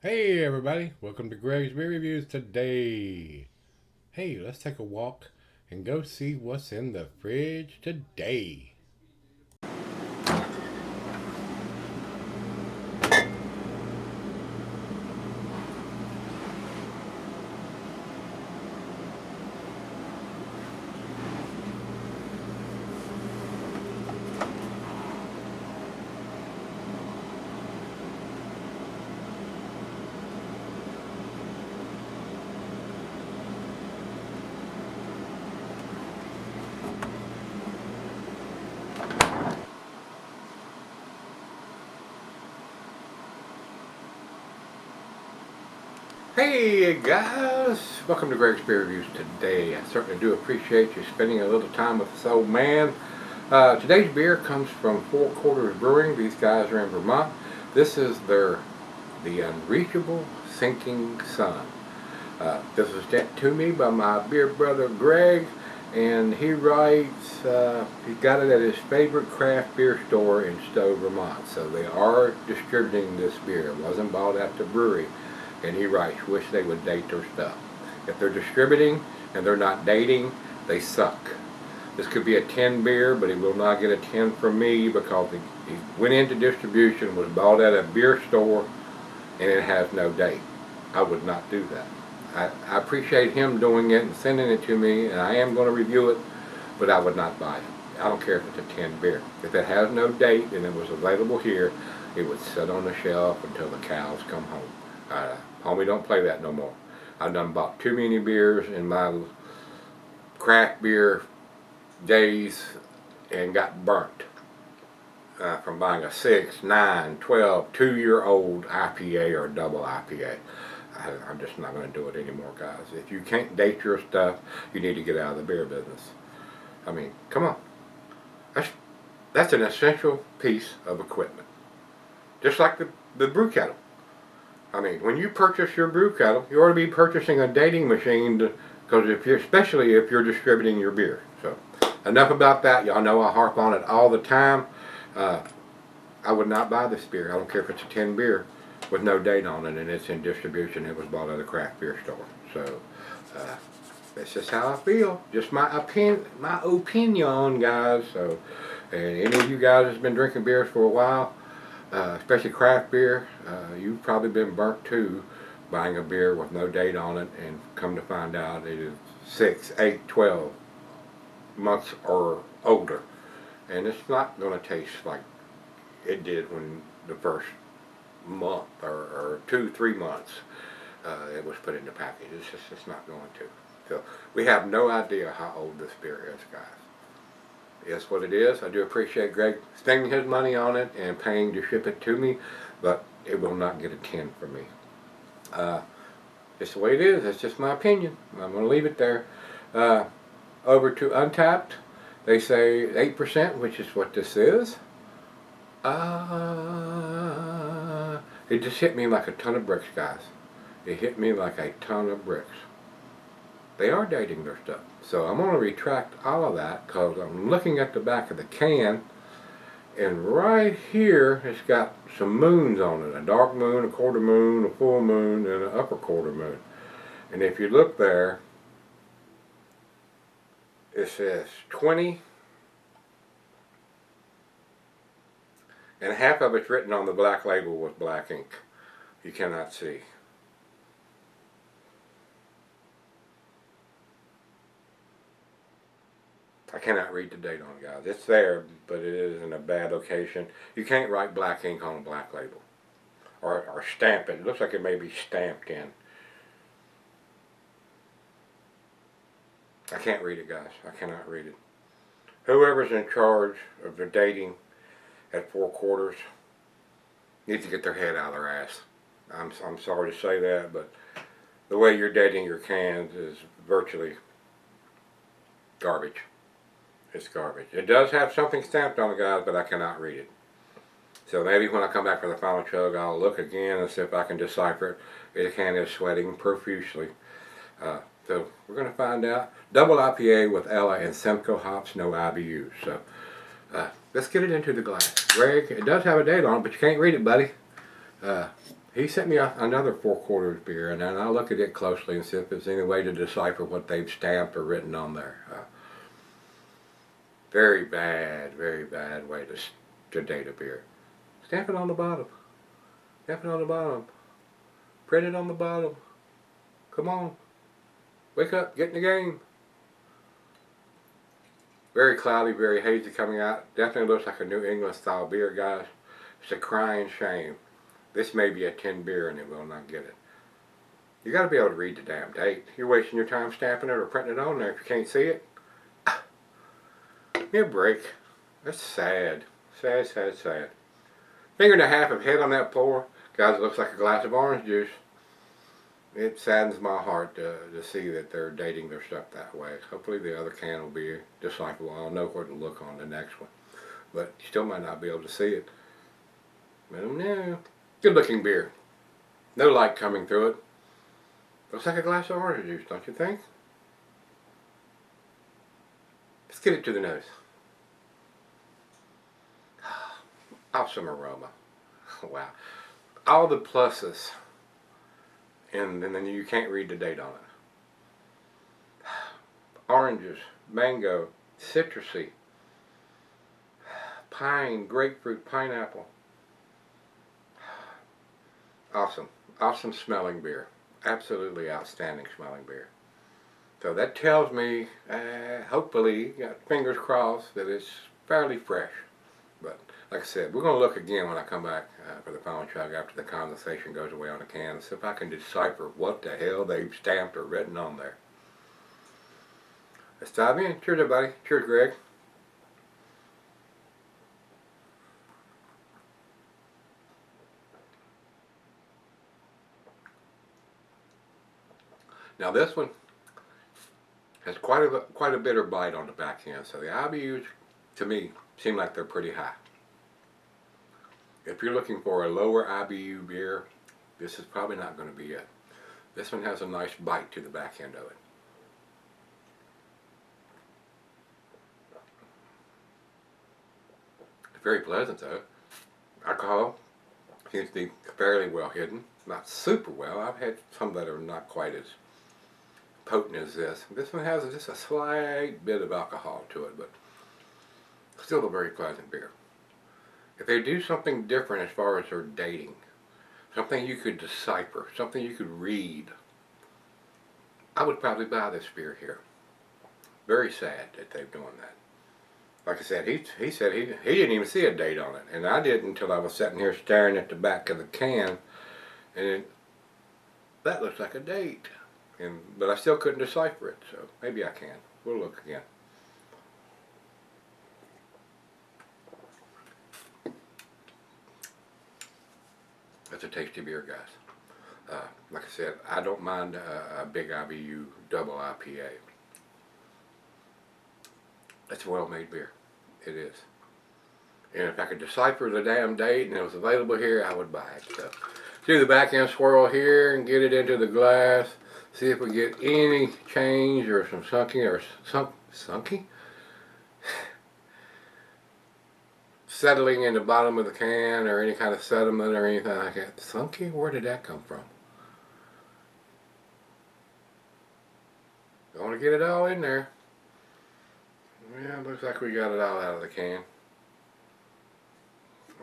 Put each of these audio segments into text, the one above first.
Hey everybody, welcome to Gregsbeerreviews today. Hey, let's take a walk and go see what's in the fridge today. Hey guys, welcome to Gregsbeerreviews today. I certainly do appreciate you spending a little time with this old man. Today's beer comes from Four Quarters Brewing. These guys are in Vermont. This is The Unreachable Sinking Sun. This was sent to me by my beer brother Greg, and he writes he got it at his favorite craft beer store in Stowe, Vermont. So they are distributing this beer. It wasn't bought at the brewery. And he writes, wish they would date their stuff. If they're distributing and they're not dating, they suck. This could be a 10 beer, but he will not get a 10 from me because he went into distribution, was bought at a beer store, and it has no date. I would not do that. I appreciate him doing it and sending it to me, and I am going to review it, but I would not buy it. I don't care if it's a 10 beer. If it has no date and it was available here, it would sit on the shelf until the cows come home. Homie, don't play that no more. I've done bought too many beers in my craft beer days and got burnt from buying a 6, 9, 12, 2-year-old IPA or double IPA. I'm just not going to do it anymore, guys. If you can't date your stuff, you need to get out of the beer business. I mean, come on. That's an essential piece of equipment. Just like the brew kettle. I mean, when you purchase your brew kettle, you ought to be purchasing a dating machine, because especially if you're distributing your beer. So, enough about that. Y'all know I harp on it all the time. I would not buy this beer. I don't care if it's a 10 beer with no date on it and it's in distribution. It was bought at a craft beer store. So, that's just how I feel. Just my opinion, guys. So, and any of you guys that's been drinking beers for a while, especially craft beer, you've probably been burnt too, buying a beer with no date on it, and come to find out it is 6, 8, 12 months or older, and it's not going to taste like it did when the first month or 2, 3 months it was put in the package. It's not going to. So we have no idea how old this beer is, guys. It's what it is. I do appreciate Greg spending his money on it and paying to ship it to me, but it will not get a 10 from me. Just the way it is. That's just my opinion. I'm going to leave it there. Over to Untapped. They say 8%, which is what this is. It just hit me like a ton of bricks, guys. It hit me like a ton of bricks. They are dating their stuff. So I'm going to retract all of that, because I'm looking at the back of the can, and right here it's got some moons on it. A dark moon, a quarter moon, a full moon, and an upper quarter moon. And if you look there, it says 20, and half of it's written on the black label with black ink. You cannot see. I cannot read the date on it, guys. It's there, but it is in a bad location. You can't write black ink on a black label. Or stamp it. It looks like it may be stamped in. I can't read it, guys. I cannot read it. Whoever's in charge of the dating at Four Quarters needs to get their head out of their ass. I'm sorry to say that, but the way you're dating your cans is virtually garbage. It's garbage. It does have something stamped on it, guys, but I cannot read it. So maybe when I come back for the final chug, I'll look again and see if I can decipher it. The can is sweating profusely. So we're going to find out. Double IPA with Ella and Simcoe hops, no IBUs. So let's get it into the glass. Greg, it does have a date on it, but you can't read it, buddy. he sent me another 4/4 beer, and then I'll look at it closely and see if there's any way to decipher what they've stamped or written on there. Very bad way to date a beer. Stamp it on the bottom. Stamp it on the bottom. Print it on the bottom. Come on. Wake up. Get in the game. Very cloudy, very hazy coming out. Definitely looks like a New England style beer, guys. It's a crying shame. This may be a 10 beer and it will not get it. You got to be able to read the damn date. You're wasting your time stamping it or printing it on there if you can't see it. Give me a break. That's sad. Sad. Finger and a half of head on that pour. Guys, it looks like a glass of orange juice. It saddens my heart to see that they're dating their stuff that way. Hopefully the other can will be decipherable. I'll know where to look on the next one. But you still might not be able to see it. I don't know. Good looking beer. No light coming through it. Looks like a glass of orange juice, don't you think? Let's get it to the nose. Awesome aroma. Wow. All the pluses. And then you can't read the date on it. Oranges, mango, citrusy, pine, grapefruit, pineapple. Awesome smelling beer. Absolutely outstanding smelling beer. So that tells me, hopefully, fingers crossed, that it's fairly fresh. But like I said, we're going to look again when I come back for the final chug after the condensation goes away on the can and see if I can decipher what the hell they've stamped or written on there. Let's dive in. Cheers, everybody. Cheers, Greg. Now this one has quite a bitter bite on the back end, so the IBUs, to me, seem like they're pretty high. If you're looking for a lower IBU beer, this is probably not going to be it. This one has a nice bite to the back end of it. It's very pleasant though. Alcohol seems to be fairly well hidden. Not super well. I've had some that are not quite as potent as this. This one has just a slight bit of alcohol to it, but still a very pleasant beer. If they do something different as far as their dating, something you could decipher, something you could read, I would probably buy this beer here. Very sad that they've done that. Like I said, he said he didn't even see a date on it, and I didn't until I was sitting here staring at the back of the can, and that looks like a date. But I still couldn't decipher it, so maybe I can. We'll look again. That's a tasty beer, guys. Like I said, I don't mind a big IBU double IPA. It's a well-made beer. It is. And if I could decipher the damn date and it was available here, I would buy it. So, do the back end swirl here and get it into the glass. See if we get any change or some sunky or sunky? Settling in the bottom of the can or any kind of sediment or anything like that. Sunky? Where did that come from? Don't want to get it all in there. Yeah, looks like we got it all out of the can.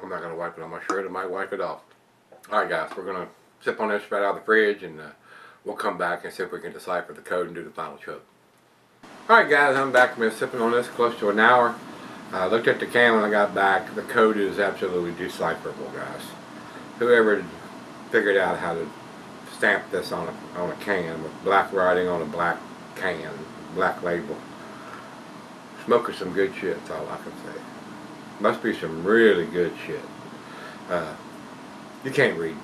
I'm not going to wipe it on my shirt. I might wipe it off. Alright guys, we're going to sip on this right out of the fridge and we'll come back and see if we can decipher the code and do the final chug. Alright guys, I'm back. I've been sipping on this close to an hour. I looked at the can when I got back. The code is absolutely decipherable, guys. Whoever figured out how to stamp this on a can with black writing on a black can, black label, smoking some good shit, that's all I can say. Must be some really good shit. You can't read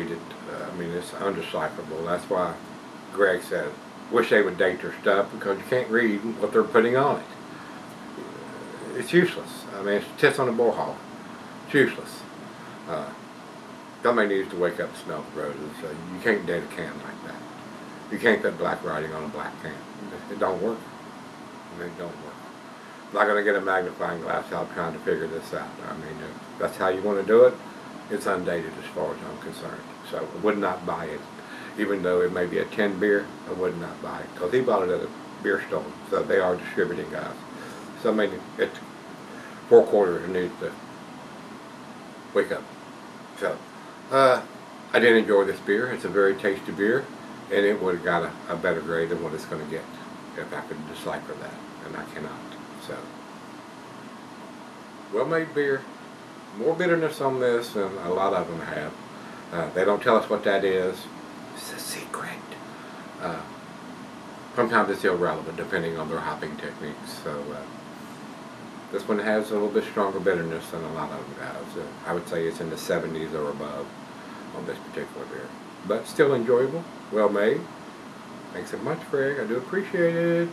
it. I mean, it's undecipherable. That's why Greg said, wish they would date their stuff, because you can't read what they're putting on it. It's useless. I mean, it's tits on a bullhog. It's useless. Somebody needs to wake up and smell the roses. You can't date a can like that. You can't put black writing on a black can. It don't work. It don't work. I'm not going to get a magnifying glass out trying to figure this out. I mean, if that's how you want to do it, It's undated as far as I'm concerned. So I would not buy it. Even though it may be a 10 beer, I would not buy it. Because he bought it at a beer store. So they are distributing guys. So I mean, it's 4 quarters needs to wake up. So, I did enjoy this beer. It's a very tasty beer. And it would have got a better grade than what it's going to get if I could decipher that. And I cannot. So, well-made beer. More bitterness on this than a lot of them have. They don't tell us what that is. It's a secret. Sometimes it's irrelevant depending on their hopping techniques. So this one has a little bit stronger bitterness than a lot of them guys. I would say it's in the 70s or above on this particular beer. But still enjoyable, well made. Thanks so much, Greg. I do appreciate it.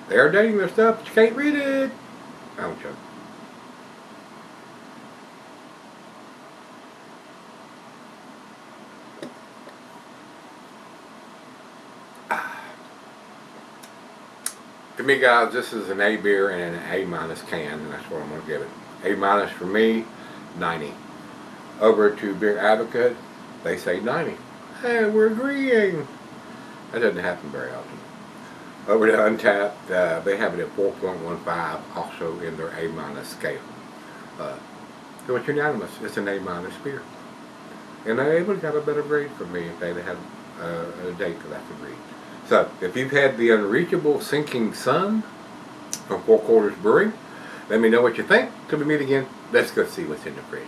They are dating their stuff, but you can't read it. I'm joking. To me, guys, this is an A beer and an A- can, and that's what I'm going to give it. A- for me, 90. Over to Beer Advocate, they say 90. Hey, we're agreeing. That doesn't happen very often. Over to Untapped, they have it at 4.15, also in their A- scale. So it's unanimous. It's an A- beer. And they would have got a better grade from me if they'd had a date that I could read. So, if you've had the Unreachable Sinking Sun from 4 Quarters Brewing, let me know what you think. Till we meet again, let's go see what's in the fridge.